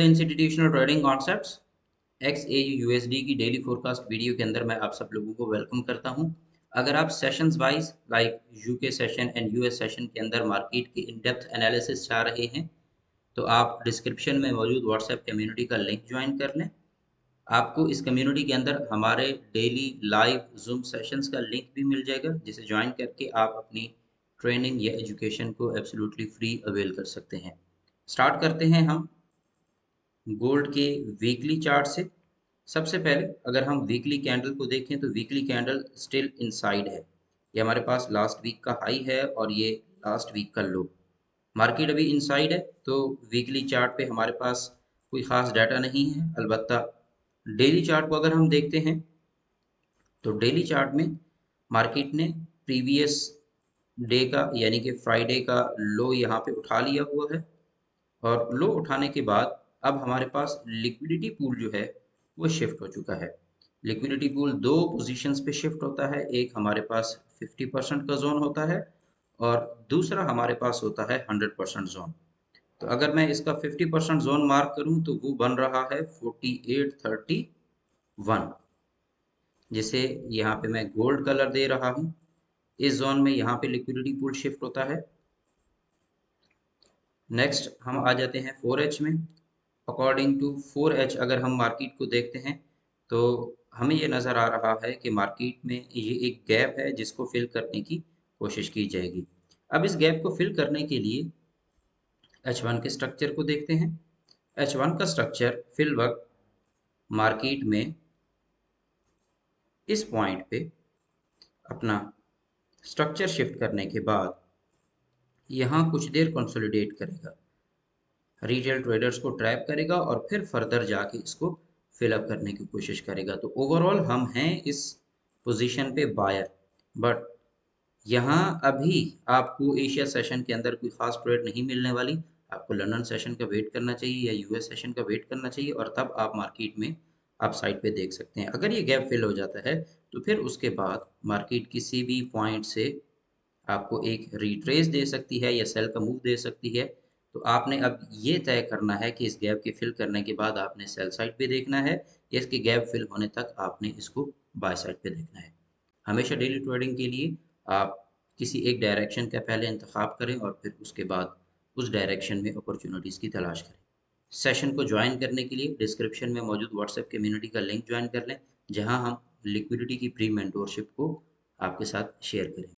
The institutional trading concepts XAU USD की daily forecast video के अंदर मैं आप सब लोगों को वेलकम करता हूं। अगर आप sessions wise like UK session and US session के अंदर मार्केट की इन डेप्थ एनालिसिस चाह रहे हैं तो आप डिस्क्रिप्शन में मौजूद व्हाट्सएप कम्युनिटी का लिंक ज्वाइन कर लें। आपको इस कम्युनिटी के अंदर हमारे डेली लाइव जूम सेशंस का लिंक भी मिल जाएगा, जिसे ज्वाइन करके आप अपनी ट्रेनिंग या एजुकेशन को एब्सोल्युटली फ्री अवेल कर सकते हैं। स्टार्ट करते हैं हम गोल्ड के वीकली चार्ट से। सबसे पहले अगर हम वीकली कैंडल को देखें तो वीकली कैंडल स्टिल इनसाइड है। ये हमारे पास लास्ट वीक का हाई है और ये लास्ट वीक का लो। मार्केट अभी इनसाइड है तो वीकली चार्ट पे हमारे पास कोई ख़ास डाटा नहीं है। अलबत्ता डेली चार्ट को अगर हम देखते हैं तो डेली चार्ट में मार्केट ने प्रीवियस डे का यानी कि फ्राइडे का लो यहाँ पे उठा लिया हुआ है और लो उठाने के बाद अब हमारे पास लिक्विडिटी पूल जो है वो शिफ्ट हो चुका है। लिक्विडिटी पूल दो पोजीशंस पे शिफ्ट होता है, एक हमारे पास 50% का जोन होता है और दूसरा हमारे पास होता है 100% जोन। तो अगर मैं इसका 50% जोन मार्क करूं तो वो बन रहा है 4831, जिसे यहाँ पे मैं गोल्ड कलर दे रहा हूँ। इस जोन में यहाँ पे लिक्विडिटी पूल शिफ्ट होता है। नेक्स्ट हम आ जाते हैं 4H में। अकॉर्डिंग टू 4H अगर हम मार्केट को देखते हैं तो हमें ये नज़र आ रहा है कि मार्केट में ये एक गैप है जिसको फिल करने की कोशिश की जाएगी। अब इस गैप को फिल करने के लिए H1 के स्ट्रक्चर को देखते हैं। H1 का स्ट्रक्चर फिल वक्त मार्केट में इस पॉइंट पे अपना स्ट्रक्चर शिफ्ट करने के बाद यहाँ कुछ देर कंसोलिडेट करेगा, रिटेल ट्रेडर्स को ट्रैप करेगा और फिर फर्दर जाके इसको फिलअप करने की कोशिश करेगा। तो ओवरऑल हम हैं इस पोजीशन पे बायर, बट यहाँ अभी आपको एशिया सेशन के अंदर कोई खास ट्रेड नहीं मिलने वाली। आपको लंदन सेशन का वेट करना चाहिए या यूएस सेशन का वेट करना चाहिए और तब आप मार्केट में आप साइड पे देख सकते हैं। अगर ये गैप फिल हो जाता है तो फिर उसके बाद मार्केट किसी भी पॉइंट से आपको एक रिट्रेस दे सकती है या सेल का मूव दे सकती है। तो आपने अब ये तय करना है कि इस गैप के फिल करने के बाद आपने सेल साइड पे देखना है या इसके गैप फिल होने तक आपने इसको बाय साइड पे देखना है। हमेशा डेली ट्रेडिंग के लिए आप किसी एक डायरेक्शन का पहले इंतखाब करें और फिर उसके बाद उस डायरेक्शन में अपॉर्चुनिटीज़ की तलाश करें। सेशन को ज्वाइन करने के लिए डिस्क्रिप्शन में मौजूद व्हाट्सएप कम्युनिटी का लिंक ज्वाइन कर लें, जहां हम लिक्विडिटी की प्री मेंटोरशिप को आपके साथ शेयर करें।